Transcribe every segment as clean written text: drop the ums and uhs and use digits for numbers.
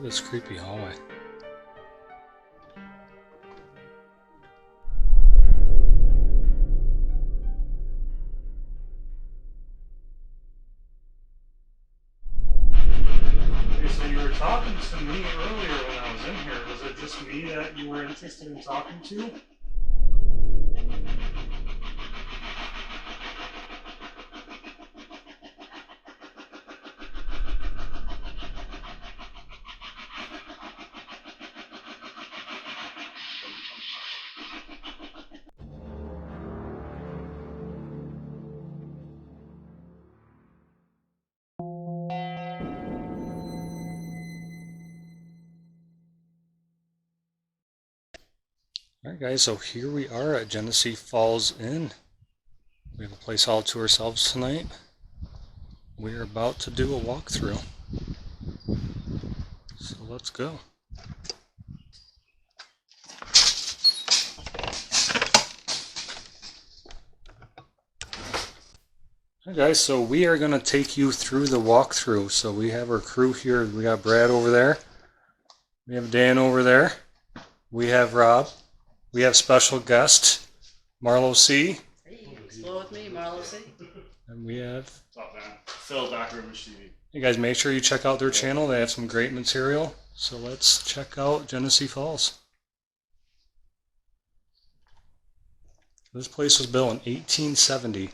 Look at this creepy hallway. Okay, so you were talking to me earlier when I was in here. Was it just me that you were interested in talking to? Alright guys, so here we are at Genesse Falls Inn. We have a place all to ourselves tonight. We are about to do a walkthrough. So let's go. Alright guys, so we are going to take you through the walkthrough. So we have our crew here. We got Brad over there. We have Dan over there. We have Rob. We have special guest, Marlo C. Hey, explore with me, Marlo C. And we have... What's up, man? Phil, Dr. Image TV. Hey guys, make sure you check out their channel. They have some great material. So let's check out Genesse Falls. This place was built in 1870.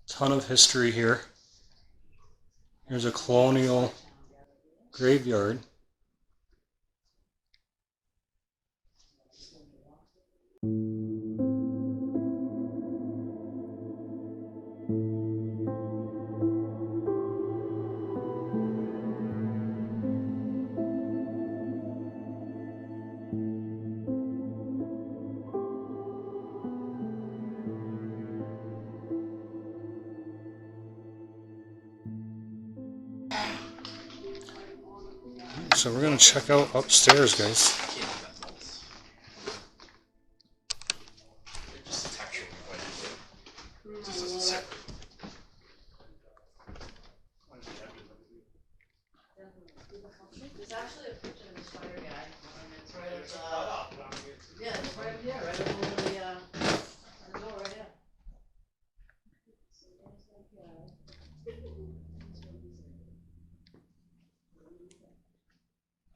Ton of history here. Here's a colonial graveyard. So we're going to check out upstairs, guys. There's actually a picture of the spider guy, and it's right at, yeah, it's right up here, right over the door right here.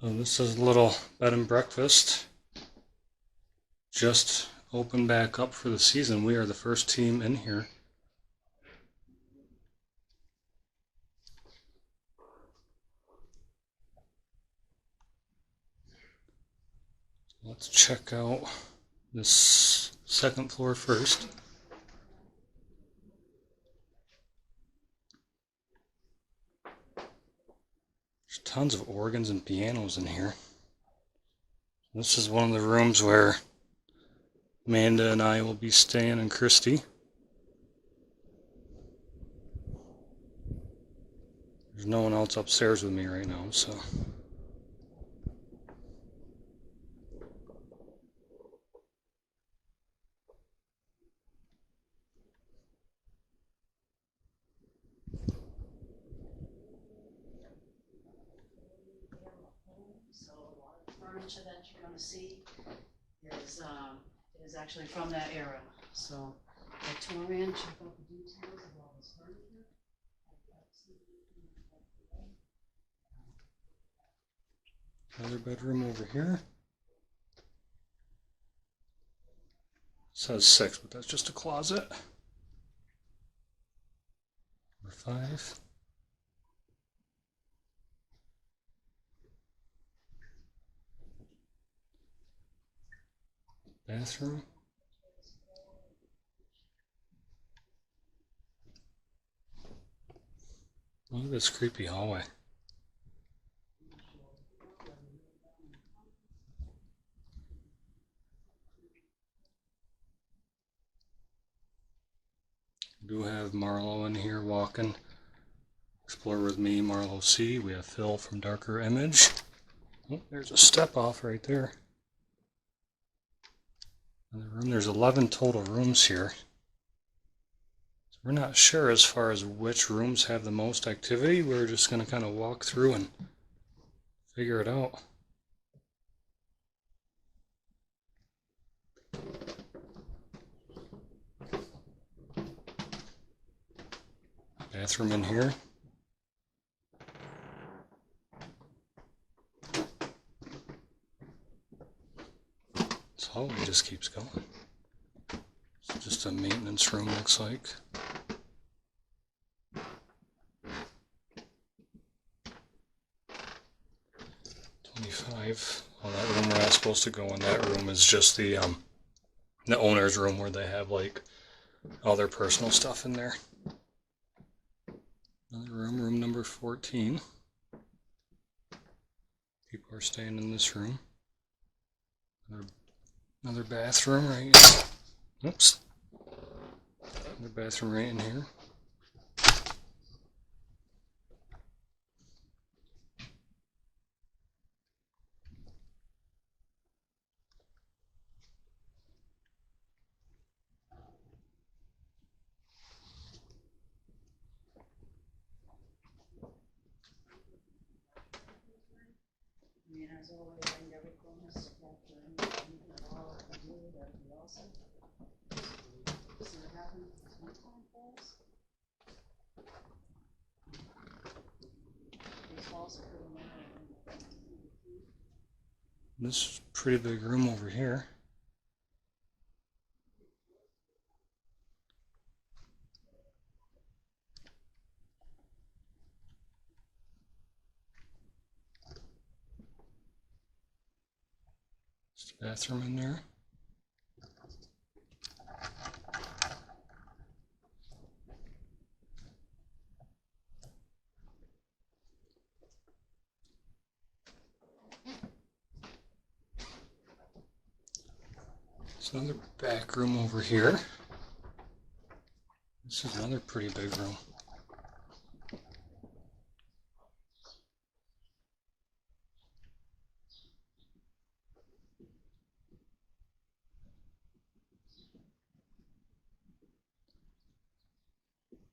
This is a little bed and breakfast. Just opened back up for the season. We are the first team in here. Let's check out this second floor first. There's tons of organs and pianos in here. This is one of the rooms where Amanda and I will be staying, and Christy. There's no one else upstairs with me right now, so... Furniture that you're going to see is actually from that era. So Victorian, check out the details of all this furniture. Another bedroom over here. It says 6, but that's just a closet. Number 5. Bathroom. Look at this creepy hallway. We do have Marlo in here walking. Explore with me, Marlo C. We have Phil from Darker Image. Oh, there's a step off right there. There's 11 total rooms here. So we're not sure as far as which rooms have the most activity. We're just going to kind of walk through and figure it out. Bathroom in here. This hallway just keeps going. It's just a maintenance room, looks like. Well, that room we're not supposed to go in. That room is just the owner's room where they have like all their personal stuff in there. Another room, room number 14. People are staying in this room. Another bathroom right here. Oops. Another bathroom right in here. I mean, as always, I never promise that anything at all I can do, that would be awesome. See what happens if one time falls. These walls are pretty narrow. This is a pretty big room over here. There's a bathroom in there. There's another back room over here. This is another pretty big room.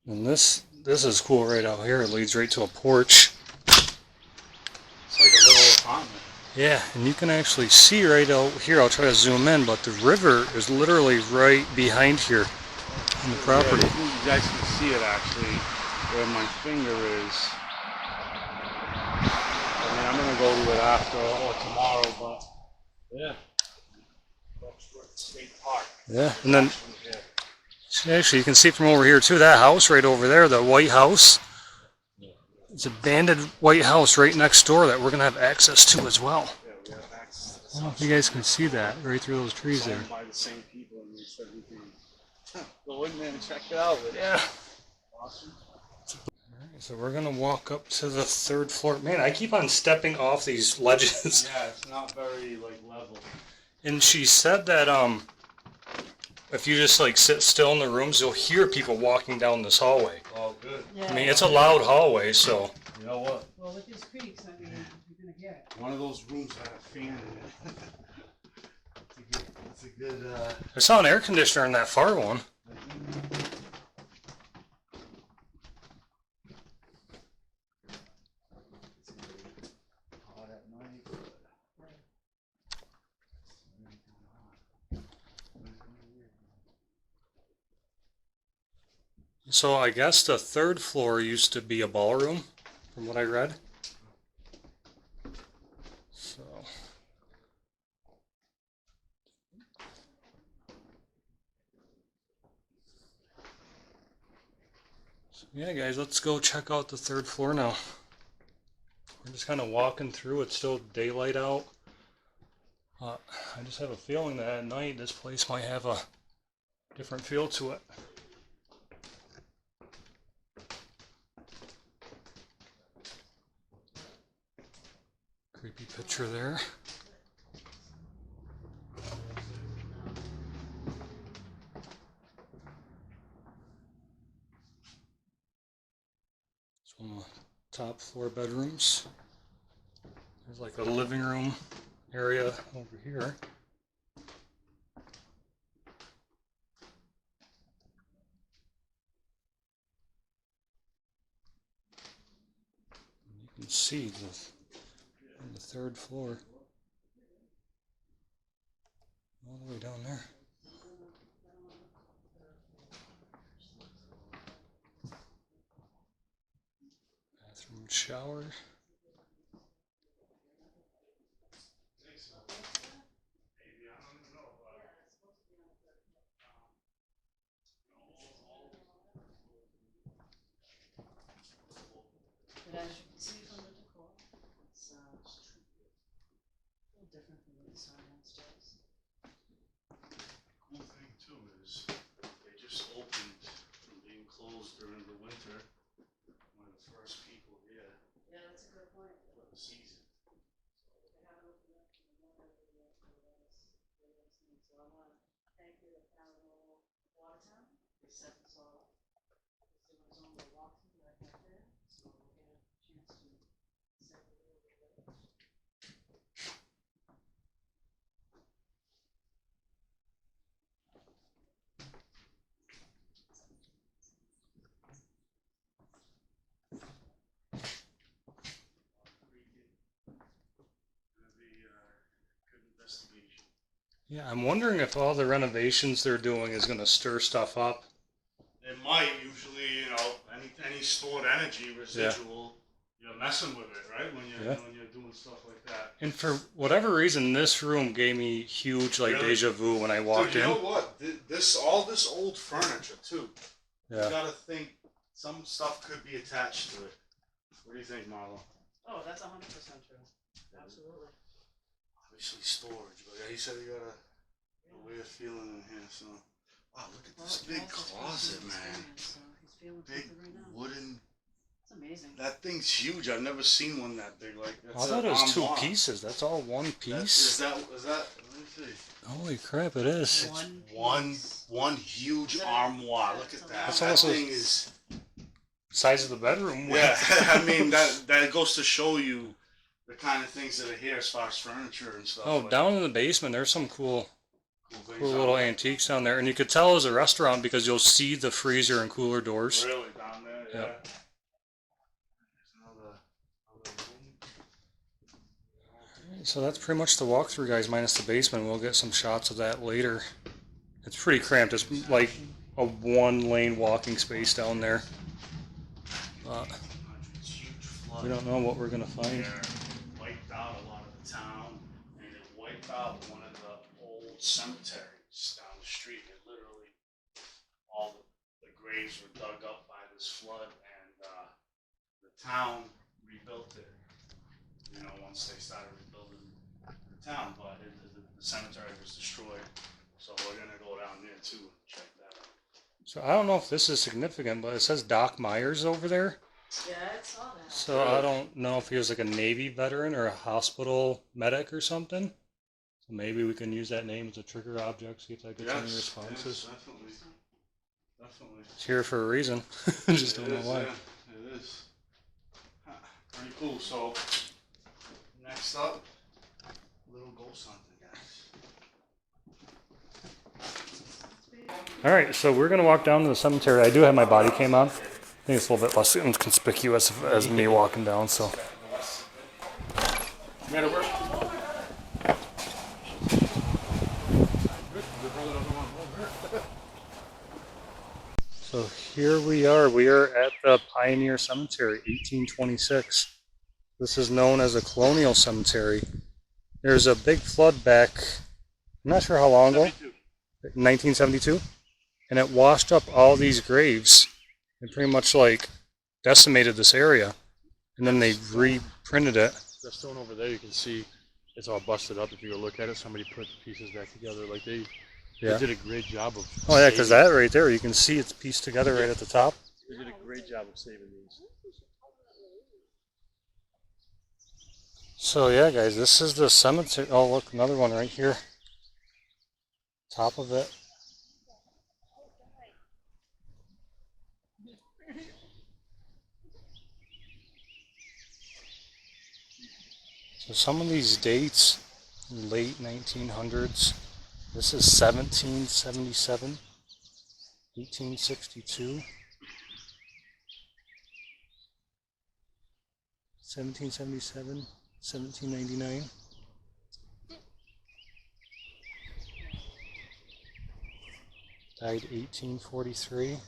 And this is cool right out here. It leads right to a porch. It's like a little apartment. Yeah, and you can actually see right out here. I'll try to zoom in, but the river is literally right behind here on the property. Yeah, you guys can see it actually, where my finger is. I mean, I'm gonna go to it after or tomorrow, but yeah. That's State Park. Yeah, and then actually you can see from over here too, that house right over there, the white house. It's an abandoned white house right next door that we're going to have access to as well. Yeah, we have access. I don't know if you guys can see that right through those trees there. By the same people, and they said we can go in there and check it out. Yeah. Awesome. Alright, so we're going to walk up to the 3rd floor. Man, I keep on stepping off these ledges. Yeah, it's not very like level. And she said that if you just like sit still in the rooms, you'll hear people walking down this hallway. Oh, good. Yeah. I mean, it's a loud hallway, so. You know what? Well, with these creeks, I mean, you're gonna get it. One of those rooms had a fan in it. It's a good. I saw an air conditioner in that far one. Hot at night. So I guess the 3rd floor used to be a ballroom, from what I read. So yeah, guys, let's go check out the 3rd floor now. We're just kind of walking through. It's still daylight out. I just have a feeling that at night this place might have a different feel to it. Creepy picture there. It's one of the top floor bedrooms. There's like a living room area over here. You can see the third floor. All the way down there. Bathroom, shower. But as you can see from the decor, it's a little different than what you saw downstairs. Cool thing too is they just opened from being closed during the winter. One of the first people here Yeah, that's a good point. for the season. They haven't opened up to the water yet for the latest thing. So I want to thank you to Paranormal Watertown. They set this all up. There was only a walkthrough right back there, so we'll get a chance to set it a little bit later. Gonna be good investigation. Yeah, I'm wondering if all the renovations they're doing is going to stir stuff up. It might usually, any stored energy residual, you're messing with it, right? When you're doing stuff like that. And for whatever reason, this room gave me huge Really? deja vu when I walked Dude, you in. know what? All this old furniture too. Yeah. You gotta think some stuff could be attached to it. What do you think, Marlo? Oh, that's 100% true. Absolutely. Obviously storage, but yeah, he said he got a weird feeling in here. So, wow, look at this big closet, man. So he's feeling Big something right now. wooden. It's amazing. That thing's huge. I've never seen one that big. Like I that's thought it was two armoire. pieces. That's all one Is piece. that? Let me see. Holy crap, it is. One huge Is that- armoire. Look at that. That's That also- thing is. Size of the bedroom. Yeah, I mean that goes to show you the kind of things that are here as far as furniture and stuff. Oh, like down in the basement, there's some cool things little out there. antiques down there. And you could tell it was a restaurant because you'll see the freezer and cooler doors. Really down there, yeah. Yep. There's another room. So that's pretty much the walkthrough, guys, minus the basement. We'll get some shots of that later. It's pretty cramped. It's like a one-lane walking space down there. Huge flood. We don't know what we're going to find. There. Wiped out a lot of the town, and it wiped out one of the old cemeteries down the street. It literally, all the graves were dug up by this flood, and the town rebuilt it. Once they started rebuilding the town, but the cemetery was destroyed. So we're gonna go down there too and check that out. So I don't know if this is significant, but it says Doc Myers over there. Yeah, I saw that. So I don't know if he was like a Navy veteran or a hospital medic or something. So maybe we can use that name as a trigger object, see if that gets any responses. Yes, definitely. It's here for a reason. Just don't know why. Yeah, it is. Huh, pretty cool. So next up, little ghost hunting, guys. All right, so we're gonna walk down to the cemetery. I do have my body cam on. I think it's a little bit less inconspicuous as me walking down. So. So here we are. We are at the Pioneer Cemetery, 1826. This is known as a colonial cemetery. There's a big flood back, I'm not sure how long ago, 1972, and it washed up all these graves and pretty much like decimated this area. And then they reprinted it. The stone over there, you can see it's all busted up. If you look at it, somebody put the pieces back together. Like they did a great job of. Oh yeah, because that right there, you can see it's pieced together right at the top. They did a great job of saving these. So yeah, guys, this is the cemetery. Oh look, another one right here. Top of it. So some of these dates, late 1900s. This is 1777, 1862, 1777, 1799. Died 1843.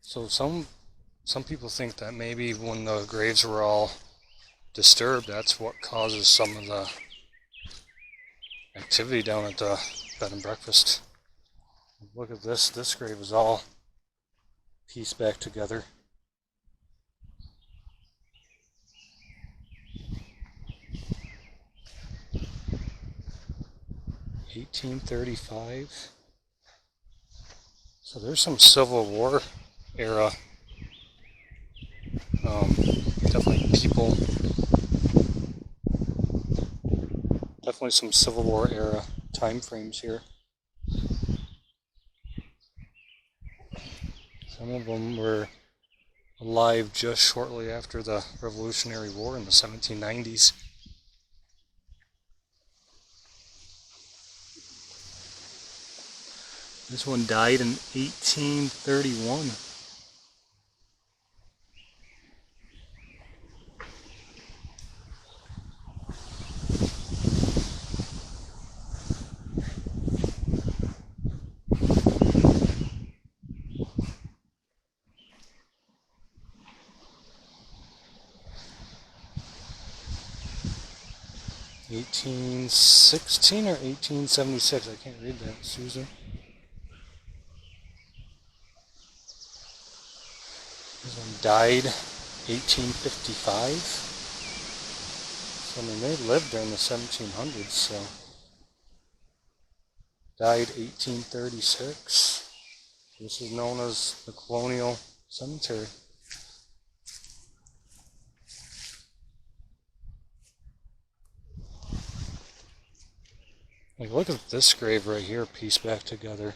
So some people think that maybe when the graves were all disturbed, that's what causes some of the activity down at the bed and breakfast. Look at this. This grave is all pieced back together. (1835). So there's some Civil War era. Definitely people. Definitely some Civil War era time frames here. Some of them were alive just shortly after the Revolutionary War in the 1790s. This one died in 1831. (1816 or 1876? I can't read that, Susan. This one died 1855. So I mean, they lived during the 1700s. So died 1836. This is known as the Colonial Cemetery. Like, look at this grave right here, pieced back together.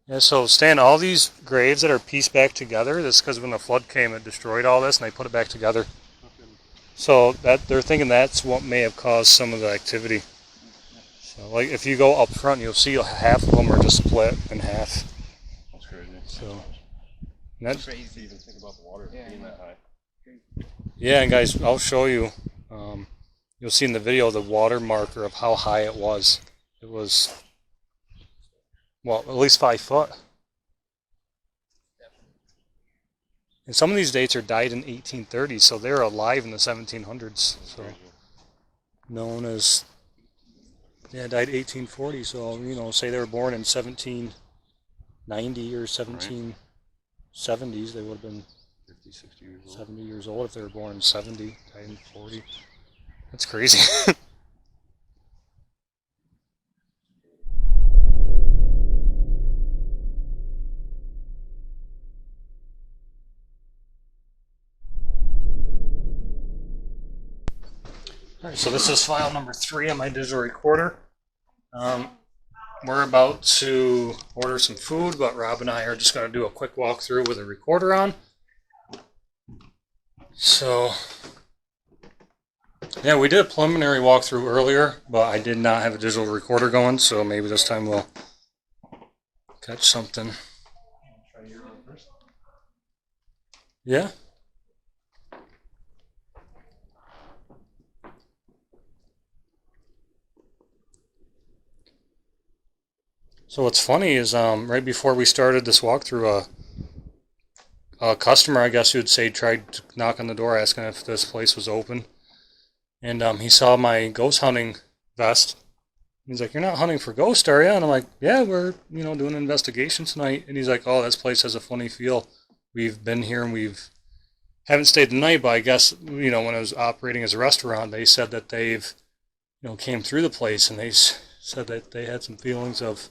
Yeah, so Stan, all these graves that are pieced back together, that's because when the flood came, it destroyed all this, and they put it back together. So that they're thinking that's what may have caused some of the activity. So, like, if you go up front, you'll see half of them are just split in half. That's crazy. So That's crazy to even think about the water being that high. Yeah, and guys, I'll show you. You'll see in the video the water marker of how high it was. It was, well, at least 5 foot. And some of these dates are died in 1830, so they're alive in the 1700s. So known as, yeah, died 1840. So, you know, say they were born in 1790 or 1770s, they would have been 50, 60 years old. 70 years old if they were born in 70, died in 40. That's crazy. Alright, so this is file number 3 on my digital recorder. We're about to order some food, but Rob and I are just going to do a quick walkthrough with a recorder on. So, yeah, we did a preliminary walkthrough earlier, but I did not have a digital recorder going, so maybe this time we'll catch something. Try your one first. Yeah? So what's funny is right before we started this walkthrough, a customer, I guess you would say, tried to knock on the door asking if this place was open. And he saw my ghost hunting vest. He's like, "You're not hunting for ghosts, are you?" And I'm like, "Yeah, we're, you know, doing an investigation tonight." And he's like, "Oh, this place has a funny feel. We've been here and haven't stayed the night, but I guess, you know, when I was operating as a restaurant, they said that they've, you know, came through the place and they said that they had some feelings of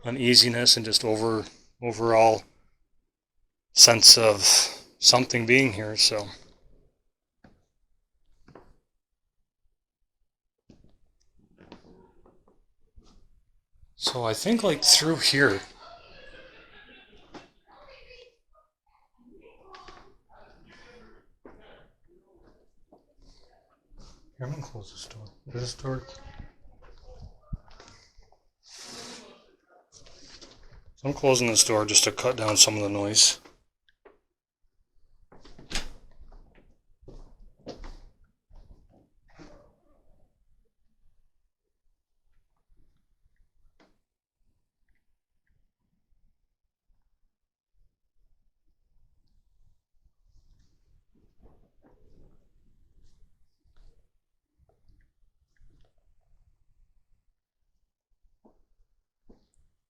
uneasiness and just overall sense of something being here." So I think like through here. Don't close this door. This door. I'm closing this door just to cut down some of the noise.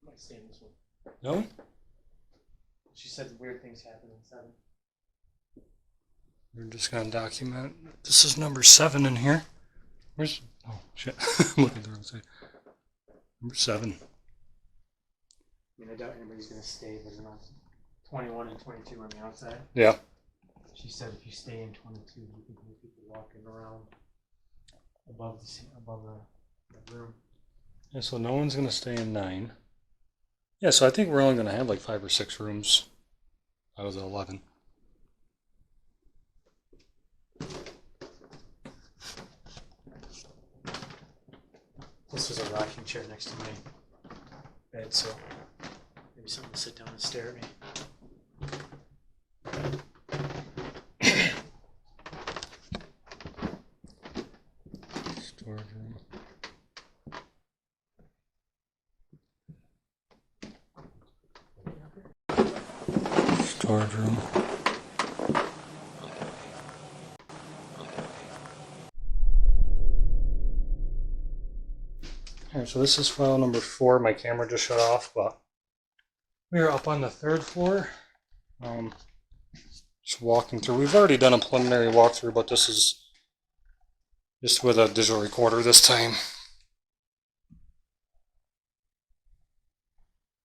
I might stay in this one. No? She said weird things happen in 7. We're just gonna document. This is number 7 in here. Where's? Oh shit! I'm looking at the wrong side. Number 7. I mean, I doubt anybody's gonna stay. There's not 21 and 22 on the outside. Yeah. She said if you stay in 22, you can hear people walking around above the room. Yeah. So no one's gonna stay in 9. Yeah. So I think we're only gonna have like 5 or 6 rooms out of the 11. This was a rocking chair next to my bed, so maybe someone will sit down and stare at me. Storage room. Storage room. Alright, so this is file number 4. My camera just shut off, but we are up on the 3rd floor. Just walking through. We've already done a preliminary walkthrough, but this is just with a digital recorder this time.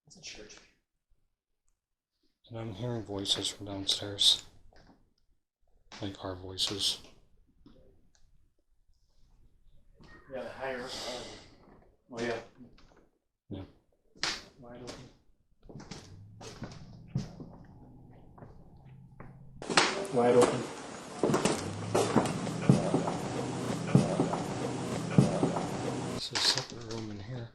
It's a church. And I'm hearing voices from downstairs. Like our voices. Yeah, the higher. Oh yeah. Yeah. Wide open. Wide open. This is a separate room in here.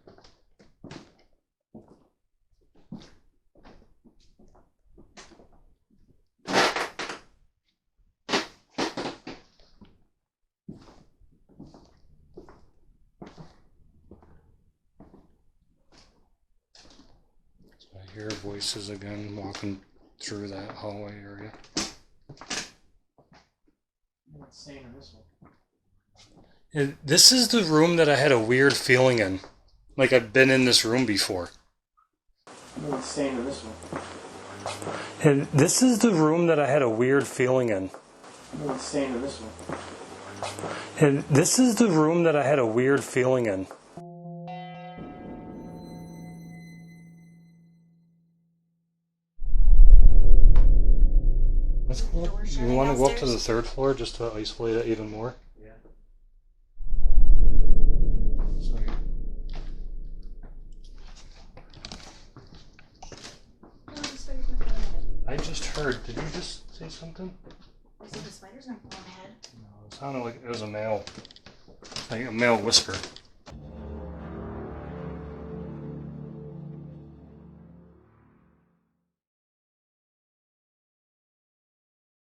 I hear voices again walking through that hallway area. I'm not staying in this one. This is the room that I had a weird feeling in. Like I've been in this room before. I'm not staying in this one. This is the room that I had a weird feeling in. I'm not staying in this one. This is the room that I had a weird feeling in. Let's go. You want to go up to the 3rd floor just to isolate it even more? Yeah. Sorry. No, the spider's not going ahead. I just heard. Did you just say something? I said the spider's not going ahead. No, it sounded like it was a male. Like a male whisper.